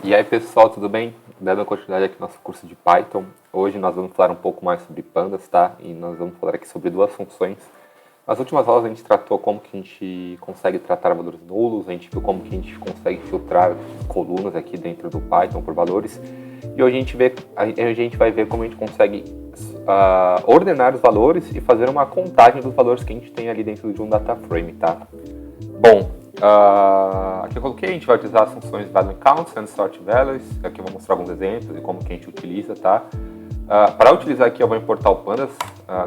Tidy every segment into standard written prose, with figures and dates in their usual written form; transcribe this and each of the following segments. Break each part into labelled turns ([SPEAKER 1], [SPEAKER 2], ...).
[SPEAKER 1] E aí pessoal, tudo bem? Dando continuidade aqui no nosso curso de Python, hoje nós vamos falar um pouco mais sobre pandas, tá? E nós vamos falar aqui sobre duas funções. Nas últimas aulas a gente tratou como que a gente consegue tratar valores nulos, a gente viu como que a gente consegue filtrar colunas aqui dentro do Python por valores. E hoje a gente vai ver como a gente consegue ordenar os valores e fazer uma contagem dos valores que a gente tem ali dentro de um data frame, tá? Bom, aqui eu coloquei, a gente vai utilizar as funções value counts and sort values. Aqui eu vou mostrar alguns exemplos e como que a gente utiliza, tá? Para utilizar aqui eu vou importar o pandas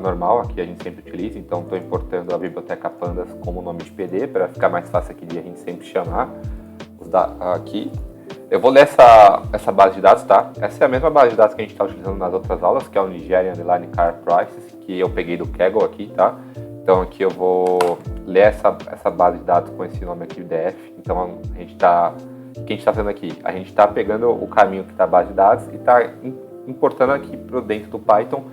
[SPEAKER 1] normal, aqui a gente sempre utiliza, então estou importando a biblioteca pandas como nome de PD para ficar mais fácil aqui de a gente sempre chamar aqui. Eu vou ler essa base de dados, tá? Essa é a mesma base de dados que a gente está utilizando nas outras aulas, que é o Nigerian Underline Car Prices, que eu peguei do Kaggle aqui, tá? Então aqui eu vou ler essa base de dados com esse nome aqui, DF. Então o que a gente está fazendo aqui? A gente está pegando o caminho que está a base de dados e está importando aqui para dentro do Python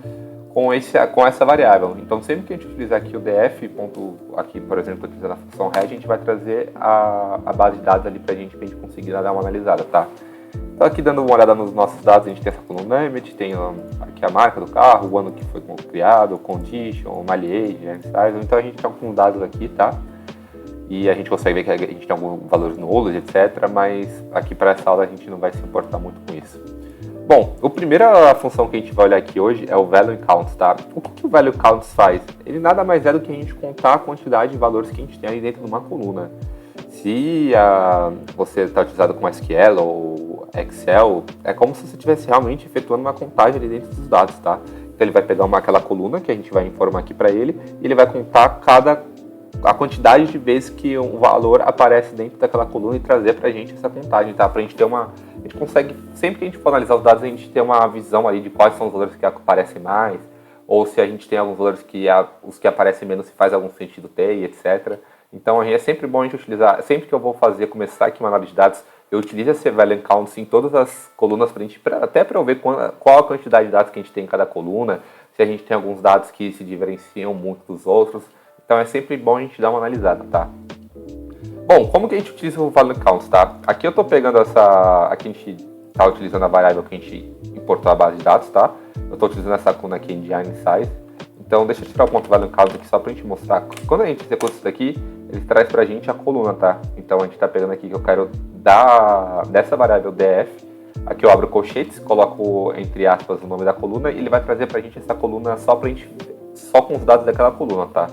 [SPEAKER 1] com essa variável. Então sempre que a gente utilizar aqui o df, aqui por exemplo, utilizando a função head, a gente vai trazer a base de dados ali para a gente conseguir dar uma analisada, tá? Então aqui dando uma olhada nos nossos dados, a gente tem essa coluna image, tem aqui a marca do carro, o ano que foi criado, o condition, mileage, size. Então a gente tem alguns dados aqui, tá? E a gente consegue ver que a gente tem alguns valores nulos, etc. Mas aqui para essa aula a gente não vai se importar muito com isso. Bom, a primeira função que a gente vai olhar aqui hoje é o value counts, tá? O que o value counts faz? Ele nada mais é do que a gente contar a quantidade de valores que a gente tem ali dentro de uma coluna. Se você está utilizado com SQL ou Excel, é como se você estivesse realmente efetuando uma contagem ali dentro dos dados, tá? Então ele vai pegar aquela coluna que a gente vai informar aqui para ele e ele vai contar a quantidade de vezes que um valor aparece dentro daquela coluna e trazer para a gente essa contagem, tá? Para a gente ter a gente consegue, sempre que a gente for analisar os dados, a gente ter uma visão ali de quais são os valores que aparecem mais, ou se a gente tem alguns valores que os que aparecem menos se faz algum sentido ter, e etc. Então é sempre bom a gente utilizar, sempre que eu vou começar aqui uma análise de dados, eu utilizo esse value counts em todas as colunas até para eu ver qual a quantidade de dados que a gente tem em cada coluna, se a gente tem alguns dados que se diferenciam muito dos outros. Então é sempre bom a gente dar uma analisada, tá? Bom, como que a gente utiliza o value counts, tá? Aqui eu estou pegando aqui a gente está utilizando a variável que a gente importou a base de dados, tá? Eu estou utilizando essa coluna aqui em Engine Size. Então deixa eu tirar o ponto value count aqui só para a gente mostrar. Quando a gente executa isso daqui, ele traz para a gente a coluna, tá? Então a gente está pegando aqui que eu quero dessa variável df. Aqui eu abro colchetes, coloco entre aspas o nome da coluna e ele vai trazer para a gente essa coluna só com os dados daquela coluna, tá?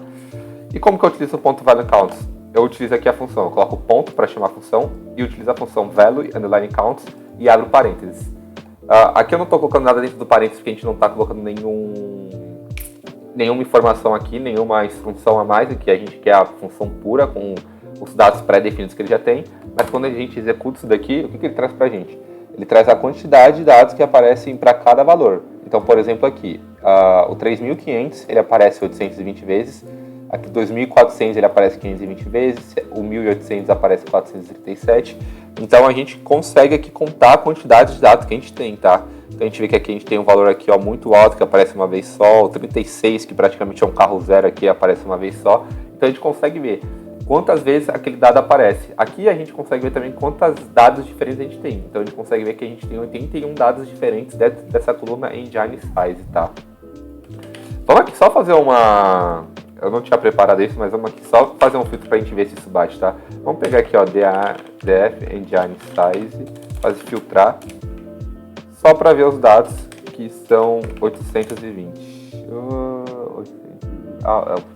[SPEAKER 1] E como que eu utilizo o ponto value counts? Eu utilizo aqui a função, eu coloco ponto para chamar a função e utilizo a função value underline counts e abro parênteses. Aqui eu não estou colocando nada dentro do parênteses porque a gente não está colocando nenhuma informação aqui, nenhuma instrução a mais, que a gente quer a função pura com os dados pré-definidos que ele já tem, mas quando a gente executa isso daqui, o que ele traz para a gente? Ele traz a quantidade de dados que aparecem para cada valor. Então, por exemplo, aqui, o 3.500 ele aparece 820 vezes, aqui 2.400 ele aparece 520 vezes, o 1.800 aparece 437. Então a gente consegue aqui contar a quantidade de dados que a gente tem, tá? Então a gente vê que aqui a gente tem um valor aqui muito alto que aparece uma vez só, o 36 que praticamente é um carro zero aqui aparece uma vez só. Então a gente consegue ver quantas vezes aquele dado aparece. Aqui a gente consegue ver também quantos dados diferentes a gente tem. Então a gente consegue ver que a gente tem 81 dados diferentes dessa coluna Engine Size, tá? Vamos aqui só fazer eu não tinha preparado isso, mas vamos aqui só fazer um filtro para a gente ver se isso bate, tá? Vamos pegar aqui, ó, df Engine Size, fazer filtrar, só para ver os dados que são 820.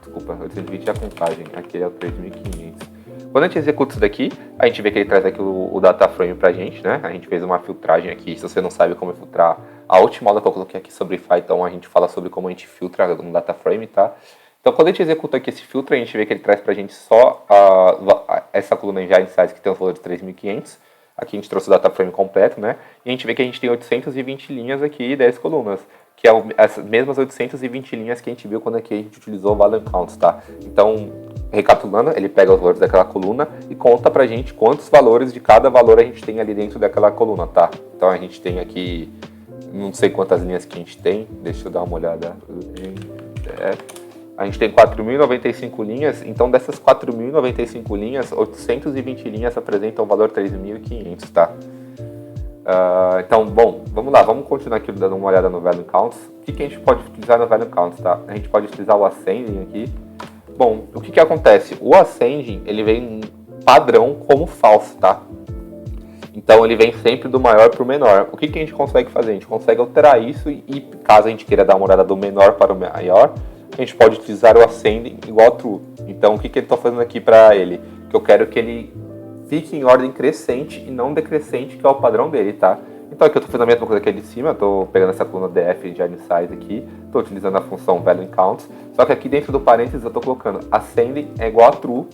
[SPEAKER 1] Desculpa, 820 é a contagem, aqui é o 3.500. Quando a gente executa isso daqui, a gente vê que ele traz aqui o data frame pra gente, né? A gente fez uma filtragem aqui, se você não sabe como filtrar, a última aula que eu coloquei aqui sobre Python, a gente fala sobre como a gente filtra um data frame, tá? Então, quando a gente executa aqui esse filtro, a gente vê que ele traz pra gente só essa coluna Engine Size que tem o valor de 3.500. Aqui a gente trouxe o data frame completo, né? E a gente vê que a gente tem 820 linhas aqui e 10 colunas, que é as mesmas 820 linhas que a gente viu quando aqui a gente utilizou o value counts, tá? Então, recapitulando, ele pega os valores daquela coluna e conta pra gente quantos valores de cada valor a gente tem ali dentro daquela coluna, tá? Então a gente tem aqui, não sei quantas linhas que a gente tem, deixa eu dar uma olhada. A gente tem 4.095 linhas, então dessas 4.095 linhas, 820 linhas apresentam o valor 3.500, tá? Então, bom, vamos lá, vamos continuar aqui dando uma olhada no Value Counts. O que a gente pode utilizar no Value Counts, tá? A gente pode utilizar o Ascending aqui. Bom, o que acontece? O Ascending, ele vem padrão como falso, tá? Então ele vem sempre do maior para o menor. O que a gente consegue fazer? A gente consegue alterar isso e caso a gente queira dar uma olhada do menor para o maior, a gente pode utilizar o Ascending igual a True. Então o que ele está fazendo aqui para ele? Que eu quero que ele fique em ordem crescente e não decrescente, que é o padrão dele, tá? Então aqui eu estou fazendo a mesma coisa aqui de cima, estou pegando essa coluna DF de Size aqui, estou utilizando a função Value Counts, só que aqui dentro do parênteses eu estou colocando Ascending é igual a True,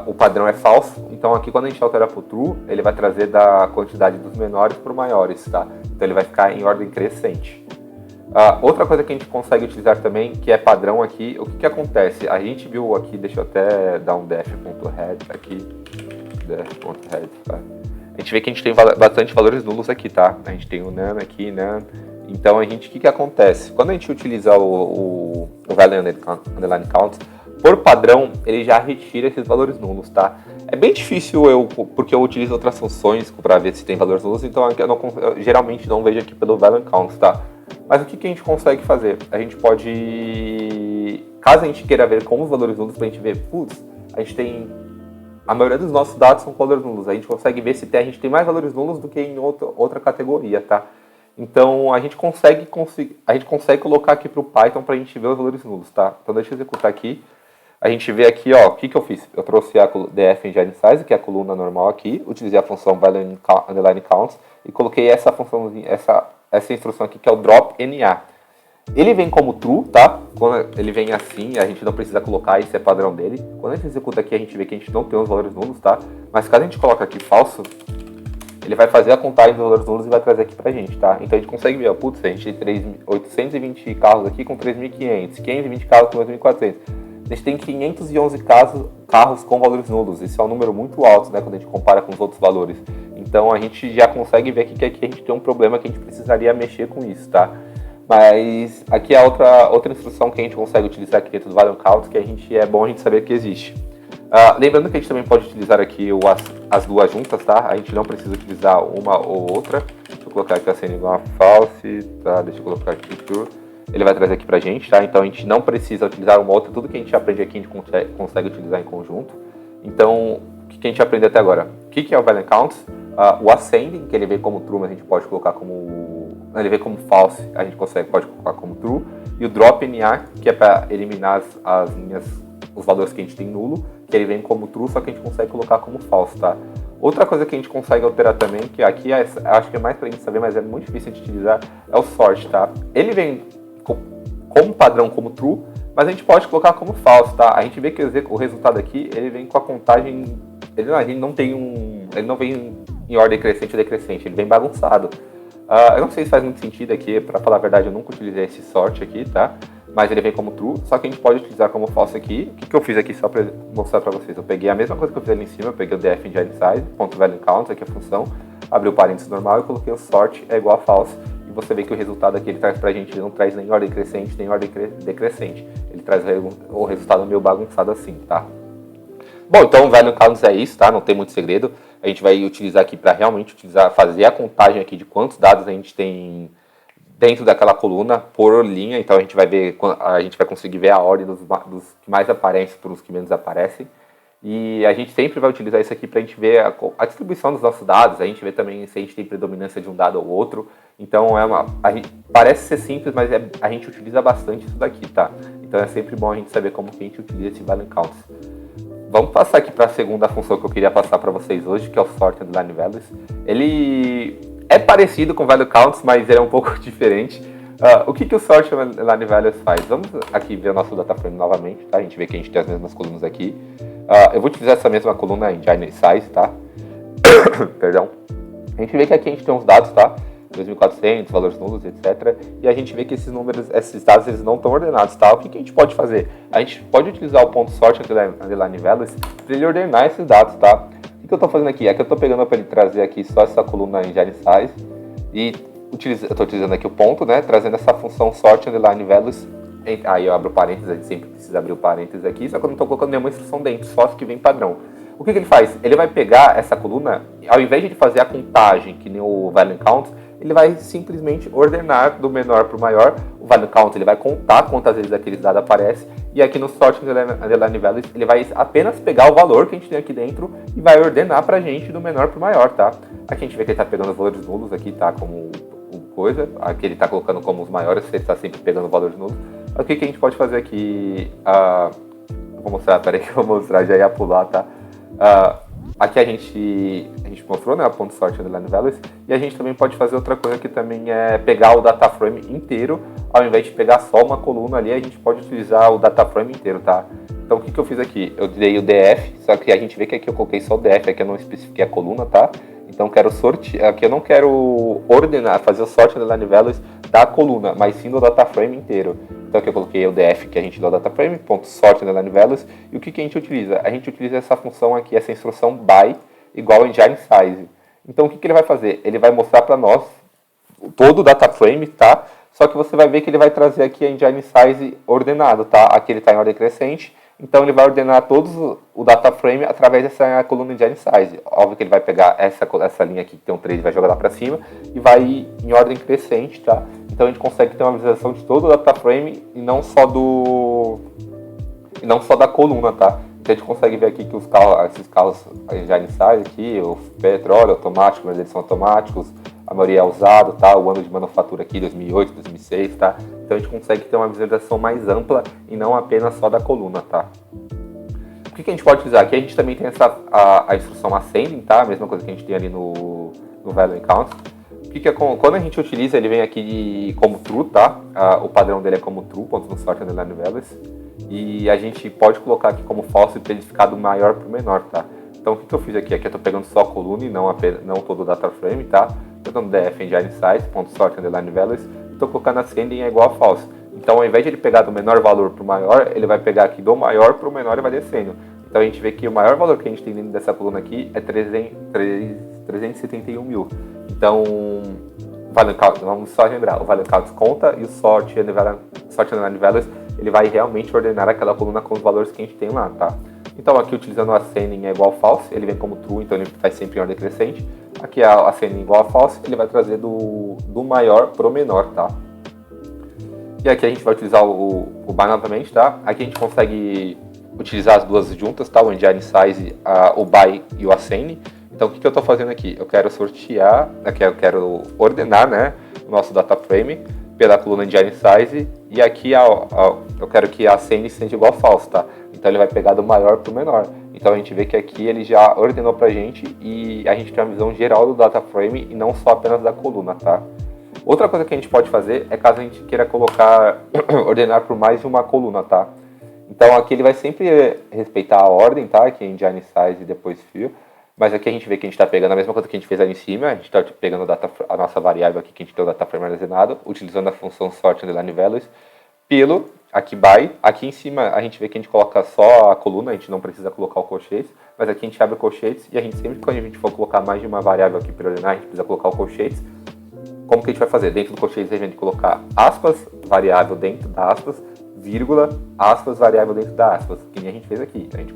[SPEAKER 1] o padrão é falso, então aqui quando a gente altera para o True, ele vai trazer da quantidade dos menores para os maiores, tá? Então ele vai ficar em ordem crescente. Outra coisa que a gente consegue utilizar também, que é padrão aqui, o que acontece? A gente viu aqui, deixa eu até dar um def.head aqui, def.head, tá? A gente vê que a gente tem bastante valores nulos aqui, tá? A gente tem o none aqui, none. Então, o que acontece? Quando a gente utiliza o value underline count, por padrão, ele já retira esses valores nulos, tá? É bem difícil porque eu utilizo outras funções para ver se tem valores nulos, então eu geralmente não vejo aqui pelo value count, tá? Mas o que a gente consegue fazer? A gente pode, caso a gente queira ver como os valores nulos, pra gente ver, putz, a gente tem, a maioria dos nossos dados são valores nulos, a gente consegue ver se a gente tem mais valores nulos do que em outra categoria, tá? Então a gente consegue colocar aqui para o Python para a gente ver os valores nulos, tá? Então deixa eu executar aqui. A gente vê aqui, ó, o que eu fiz? Eu trouxe a df engine size, que é a coluna normal aqui, utilizei a função value underline counts e coloquei essa funçãozinha, essa instrução aqui que é o drop na. Ele vem como true, tá? Quando ele vem assim, a gente não precisa colocar, isso é padrão dele. Quando a gente executa aqui, a gente vê que a gente não tem os valores nulos, tá? Mas caso a gente coloque aqui falso, ele vai fazer a contagem dos valores nulos e vai trazer aqui pra gente, tá? Então a gente consegue ver, ó, putz, a gente tem 820 carros aqui com 3.500, 520 carros com 2.400. A gente tem 511 carros com valores nulos. Isso é um número muito alto, né, quando a gente compara com os outros valores. Então a gente já consegue ver que aqui a gente tem um problema que a gente precisaria mexer com isso, tá? Mas aqui é outra instrução que a gente consegue utilizar aqui dentro do Value Count, que é bom a gente saber que existe. Lembrando que a gente também pode utilizar aqui as duas juntas, tá? A gente não precisa utilizar uma ou outra. Deixa eu colocar aqui a cena igual a false, tá? Deixa eu colocar aqui true. Ele vai trazer aqui pra gente, tá? Então a gente não precisa utilizar uma ou outra. Tudo que a gente aprende aqui a gente consegue utilizar em conjunto. Então, o que a gente aprende até agora? O que é o Value Count? O Ascending, que ele vem como true, mas a gente pode colocar como... Ele vem como false, a gente pode colocar como true. E o drop na, que é para eliminar os valores que a gente tem nulo, que ele vem como true, só que a gente consegue colocar como false, tá? Outra coisa que a gente consegue alterar também, que aqui acho que é mais pra gente saber, mas é muito difícil de utilizar, é o sort, tá? Ele vem como padrão como true, mas a gente pode colocar como false, tá? A gente vê que o resultado aqui, ele vem com a contagem, ele não vem em ordem crescente ou decrescente, ele vem bagunçado. Eu não sei se faz muito sentido aqui, pra falar a verdade, eu nunca utilizei esse sort aqui, tá? Mas ele vem como true, só que a gente pode utilizar como false aqui. O que eu fiz aqui só para mostrar para vocês? Eu peguei a mesma coisa que eu fiz ali em cima, eu peguei o def engine size, .value count, aqui a função, abri o parênteses normal e coloquei o sort é igual a false. E você vê que o resultado aqui ele traz pra gente, ele não traz nem ordem crescente, nem ordem decrescente. Ele traz o resultado meio bagunçado assim, tá? Bom, então o value count é isso, tá? Não tem muito segredo. A gente vai utilizar aqui para realmente fazer a contagem aqui de quantos dados a gente tem dentro daquela coluna por linha. Então a gente vai conseguir ver a ordem dos que mais aparecem para os que menos aparecem. E a gente sempre vai utilizar isso aqui para a gente ver a distribuição dos nossos dados, a gente vê também se a gente tem predominância de um dado ou outro. Então parece ser simples, mas a gente utiliza bastante isso daqui, tá? Então é sempre bom a gente saber como que a gente utiliza esse value count. Vamos passar aqui para a segunda função que eu queria passar para vocês hoje, que é o sort underline values. Ele é parecido com value counts, mas ele é um pouco diferente. O que o sort underline values faz? Vamos aqui ver o nosso data frame novamente, tá? A gente vê que a gente tem as mesmas colunas aqui. Eu vou utilizar essa mesma coluna em engine size, tá? Perdão. A gente vê que aqui a gente tem uns dados, tá? 2.400, valores nulos, etc. E a gente vê que esses dados, eles não estão ordenados, tá? O que a gente pode fazer? A gente pode utilizar o ponto sort underline values para ele ordenar esses dados, tá? O que eu estou fazendo aqui? Aqui eu estou pegando para ele trazer aqui só essa coluna em engine size e eu estou utilizando aqui o ponto, né? Trazendo essa função sort underline values. Aí eu abro parênteses, a gente sempre precisa abrir o parênteses aqui, só que eu não estou colocando nenhuma instrução dentro, só as que vem padrão. O que ele faz? Ele vai pegar essa coluna, ao invés de fazer a contagem, que nem o Value Count, ele vai simplesmente ordenar do menor para o maior. O Value Count ele vai contar quantas vezes aqueles dados aparecem, e aqui no Sort Underline Values ele vai apenas pegar o valor que a gente tem aqui dentro e vai ordenar para a gente do menor para o maior, tá? Aqui a gente vê que ele está pegando os valores nulos aqui, tá? Como coisa, aqui ele está colocando como os maiores, ele está sempre pegando valores nulos. Mas o que a gente pode fazer aqui? Vou mostrar, peraí que eu vou mostrar, já ia pular, tá? Aqui a gente mostrou, né, a ponto sort underline values, e a gente também pode fazer outra coisa que também é pegar o data frame inteiro, ao invés de pegar só uma coluna ali, a gente pode utilizar o data frame inteiro, tá? Então o que eu fiz aqui? Eu dei o DF, só que a gente vê que aqui eu coloquei só o DF, aqui eu não especifiquei a coluna, tá? Então quero sortear, aqui eu não quero ordenar, fazer o sort underline values da coluna, mas sim do data frame inteiro. Então aqui eu coloquei o df que a gente deu data frame, ponto sort underline values, e o que a gente utiliza? A gente utiliza essa função aqui, essa instrução by igual a engine size. Então o que ele vai fazer? Ele vai mostrar para nós todo o data frame, tá? Só que você vai ver que ele vai trazer aqui a engine size ordenado, tá? Aqui ele está em ordem crescente, então ele vai ordenar todos o data frame através dessa coluna engine size. Óbvio que ele vai pegar essa linha aqui que tem um 3 e vai jogar lá para cima e vai ir em ordem crescente, tá? Então a gente consegue ter uma visualização de todo o data frame e não só da coluna, tá? Então a gente consegue ver aqui que esses carros engine size aqui, o petróleo automático, mas eles são automáticos, a maioria é usado, tá? O ano de manufatura aqui, 2008, 2006, tá? Então a gente consegue ter uma visualização mais ampla e não apenas só da coluna, tá? O que a gente pode utilizar? Aqui a gente também tem a instrução ascending, tá? A mesma coisa que a gente tem ali no value count. Quando a gente utiliza, ele vem aqui como true, tá? O padrão dele é como true, ponto no sort underline values. E a gente pode colocar aqui como false para ele ficar do maior para o menor, tá? Então o que eu fiz aqui? Aqui eu estou pegando só a coluna e não todo o data frame, tá? Estou dando df engine size, ponto sort underline values. Estou colocando ascending é igual a false. Então ao invés de ele pegar do menor valor para o maior, ele vai pegar aqui do maior para o menor e vai descendo. Então a gente vê que o maior valor que a gente tem dentro dessa coluna aqui é 371 mil. Então, vamos só lembrar, o value count conta e o sort underline values, ele vai realmente ordenar aquela coluna com os valores que a gente tem lá, tá? Então aqui utilizando o ascending é igual a false, ele vem como true, então ele vai sempre em ordem crescente. Aqui a ascending igual a false, ele vai trazer do maior pro menor, tá? E aqui a gente vai utilizar o by novamente, tá? Aqui a gente consegue utilizar as duas juntas, tá? O engine size, o by e o ascending. Então o que eu estou fazendo aqui? Eu quero sortear, aqui eu quero ordenar, né, o nosso data frame pela coluna engine size, e aqui eu quero que a ascending seja igual a false, tá? Então ele vai pegar do maior para o menor. Então a gente vê que aqui ele já ordenou pra gente e a gente tem uma visão geral do data frame e não só apenas da coluna, tá? Outra coisa que a gente pode fazer é caso a gente queira ordenar por mais de uma coluna, tá? Então aqui ele vai sempre respeitar a ordem, tá? Aqui é engine size e depois fill. Mas aqui a gente vê que a gente está pegando a mesma coisa que a gente fez ali em cima, a gente está pegando a nossa variável aqui que a gente tem o data frame armazenado, utilizando a função sort underline values, pelo aqui by, aqui em cima a gente vê que a gente coloca só a coluna, a gente não precisa colocar o colchetes, mas aqui a gente abre o colchetes e a gente sempre quando a gente for colocar mais de uma variável aqui para ordenar, a gente precisa colocar o colchetes. Como que a gente vai fazer? Dentro do colchetes a gente colocar aspas, variável dentro da aspas, vírgula, aspas, variável dentro da aspas, que nem a gente fez aqui. A gente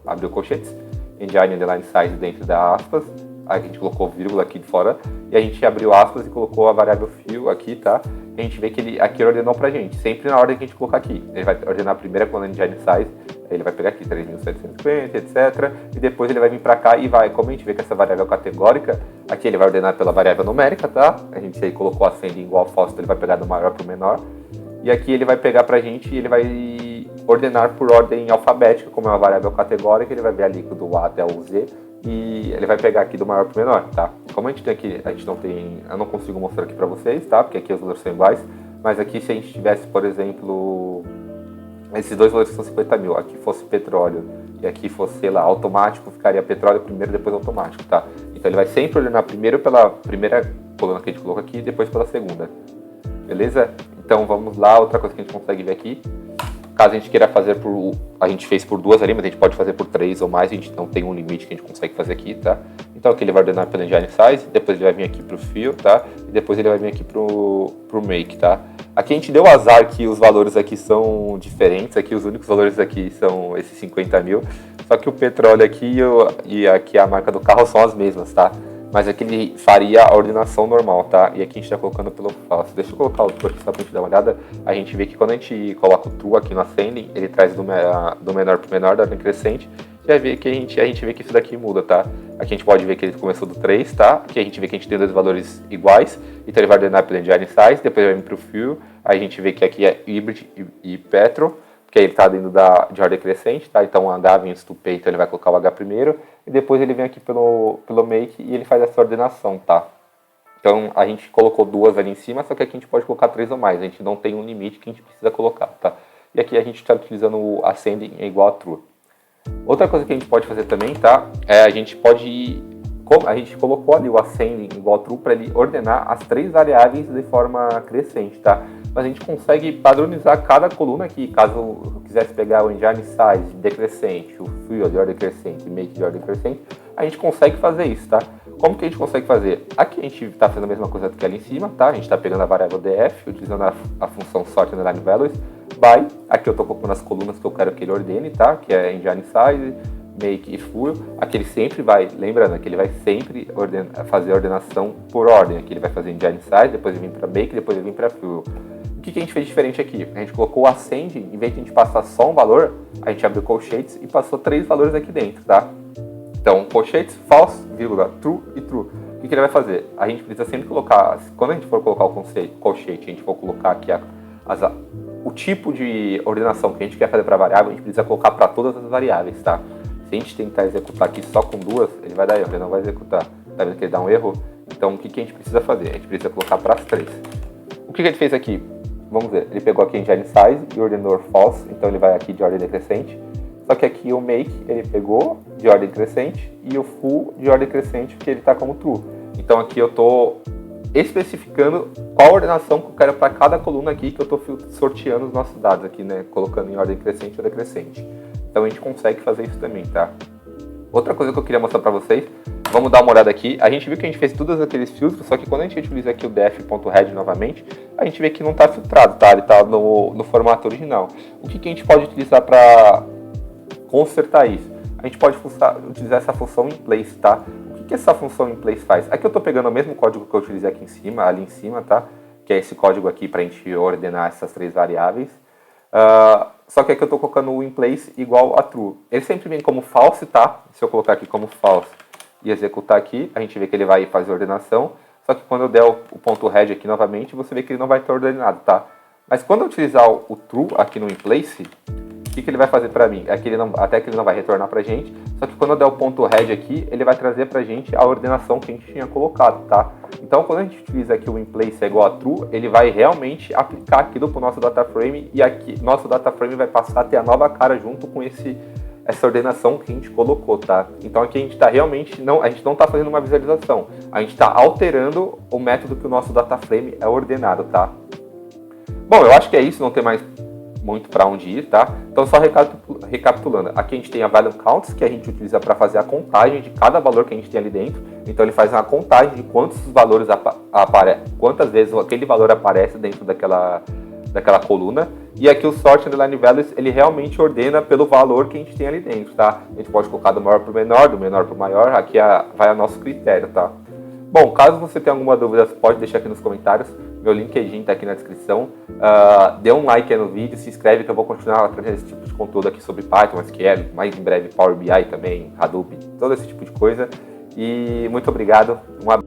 [SPEAKER 1] abriu colchetes, engine underline size dentro da aspas, aí a gente colocou vírgula aqui de fora, e a gente abriu aspas e colocou a variável fill aqui, tá? E a gente vê que ele aqui ordenou pra gente, sempre na ordem que a gente colocar aqui. Ele vai ordenar a primeira coluna engine size, ele vai pegar aqui 3.750, etc. E depois ele vai vir pra cá e vai, como a gente vê que essa variável categórica, aqui ele vai ordenar pela variável numérica, tá? A gente aí colocou ascending igual a false, então ele vai pegar do maior pro menor. E aqui ele vai pegar pra gente e ele vai ordenar por ordem alfabética, como é uma variável categórica, ele vai ver ali do A até o Z, e ele vai pegar aqui do maior para o menor, tá? Como a gente tem aqui, eu não consigo mostrar aqui para vocês, tá? Porque aqui os valores são iguais, mas aqui se a gente tivesse, por exemplo, esses dois valores são 50 mil, aqui fosse petróleo e aqui fosse, sei lá, automático, ficaria petróleo primeiro, depois automático, tá? Então ele vai sempre ordenar primeiro pela primeira coluna que a gente colocou aqui e depois pela segunda, beleza? Então vamos lá, outra coisa que a gente consegue ver aqui. Caso a gente queira fazer a gente fez por 2 ali, mas a gente pode fazer por 3 ou mais, a gente não tem um limite que a gente consegue fazer aqui, tá? Então aqui ele vai ordenar pelo engine size, depois ele vai vir aqui pro fill, tá? E depois ele vai vir aqui pro make, tá? Aqui a gente deu azar que os valores aqui são diferentes, aqui os únicos valores aqui são esses 50 mil, só que o petróleo aqui e aqui a marca do carro são as mesmas, tá? Mas aqui ele faria a ordenação normal, tá? E aqui a gente está colocando pelo falso. Deixa eu colocar o true aqui só pra gente dar uma olhada. A gente vê que quando a gente coloca o true aqui no ascending, ele traz do menor pro menor, da ordem crescente. Já vê que a gente vê que isso daqui muda, tá? Aqui a gente pode ver que ele começou do 3, tá? Aqui a gente vê que a gente tem 2 valores iguais. Então ele vai ordenar pelo engine size, depois vai vir pro fill. Aí a gente vê que aqui é hybrid e petrol, porque ele está dentro de ordem crescente, tá? Então o H vem to pay, então ele vai colocar o H primeiro, e depois ele vem aqui pelo make e ele faz essa ordenação, tá? Então a gente colocou 2 ali em cima, só que aqui a gente pode colocar 3 ou mais, a gente não tem um limite que a gente precisa colocar, tá? E aqui a gente está utilizando o ascending é igual a true. Outra coisa que a gente pode fazer também, tá? A gente colocou ali o ascending igual a true para ele ordenar as 3 variáveis de forma crescente, tá? Mas a gente consegue padronizar cada coluna aqui, caso eu quisesse pegar o engine size decrescente, o fill de ordem crescente e make de ordem crescente, a gente consegue fazer isso, tá? Como que a gente consegue fazer? Aqui a gente está fazendo a mesma coisa que ali em cima, tá? A gente está pegando a variável df, utilizando a função sort underline values, by, aqui eu estou colocando as colunas que eu quero que ele ordene, tá? Que é engine size, make e fill. Aqui ele sempre vai, lembrando que ele vai sempre fazer a ordenação por ordem. Aqui ele vai fazer engine size, depois ele vem para make, depois ele vem para fill. O que a gente fez diferente aqui? A gente colocou o ascending, em vez de a gente passar só um valor, a gente abriu colchetes e passou 3 valores aqui dentro, tá? Então, colchetes, false, vírgula, true e true. O que ele vai fazer? A gente precisa sempre colocar, quando a gente for colocar o colchete, a gente for colocar aqui o tipo de ordenação que a gente quer fazer para a variável, a gente precisa colocar para todas as variáveis, tá? Se a gente tentar executar aqui só com 2, ele vai dar erro, ele não vai executar. Tá vendo que ele dá um erro? Então, o que a gente precisa fazer? A gente precisa colocar para as 3. O que ele fez aqui? Vamos ver, ele pegou aqui engine size e ordenou false, então ele vai aqui de ordem decrescente. Só que aqui o make ele pegou de ordem crescente e o full de ordem crescente, porque ele está como true. Então aqui eu estou especificando qual ordenação que eu quero para cada coluna aqui, que eu estou sorteando os nossos dados aqui, né? Colocando em ordem crescente ou decrescente. Então a gente consegue fazer isso também, tá? Outra coisa que eu queria mostrar para vocês, vamos dar uma olhada aqui. A gente viu que a gente fez todos aqueles filtros, só que quando a gente utiliza aqui o def.head novamente, a gente vê que não está filtrado, tá? Ele está no formato original. O que a gente pode utilizar para consertar isso? A gente pode utilizar essa função inplace, tá? O que essa função inplace faz? Aqui eu estou pegando o mesmo código que eu utilizei aqui em cima, ali em cima, tá? Que é esse código aqui para a gente ordenar essas 3 variáveis. Só que aqui eu estou colocando o inplace igual a true. Ele sempre vem como false, tá? Se eu colocar aqui como false e executar aqui, a gente vê que ele vai fazer a ordenação. Só que quando eu der o ponto head aqui novamente, você vê que ele não vai estar ordenado, tá? Mas quando eu utilizar o true aqui no inplace, o que ele vai fazer para mim? Até que ele não vai retornar para a gente, só que quando eu der o ponto head aqui, ele vai trazer para a gente a ordenação que a gente tinha colocado, tá? Então, quando a gente utiliza aqui o inplace é igual a true, ele vai realmente aplicar aquilo para o nosso data frame e aqui nosso data frame vai passar a ter a nova cara junto com essa ordenação que a gente colocou, tá? Então aqui a gente está realmente, a gente não está fazendo uma visualização, a gente está alterando o método que o nosso data frame é ordenado, tá? Bom, eu acho que é isso, não tem mais muito para onde ir, tá? Então só recapitulando, aqui a gente tem a value counts, que a gente utiliza para fazer a contagem de cada valor que a gente tem ali dentro. Então ele faz uma contagem de quantos valores quantas vezes aquele valor aparece dentro daquela coluna. E aqui o sort underline values, ele realmente ordena pelo valor que a gente tem ali dentro, tá? A gente pode colocar do maior para o menor, do menor para o maior, aqui vai o nosso critério, tá? Bom, caso você tenha alguma dúvida, pode deixar aqui nos comentários. Meu LinkedIn está aqui na descrição. Dê um like aí no vídeo, se inscreve que eu vou continuar trazendo esse tipo de conteúdo aqui sobre Python, SQL, mais em breve Power BI também, Hadoop, todo esse tipo de coisa. E muito obrigado.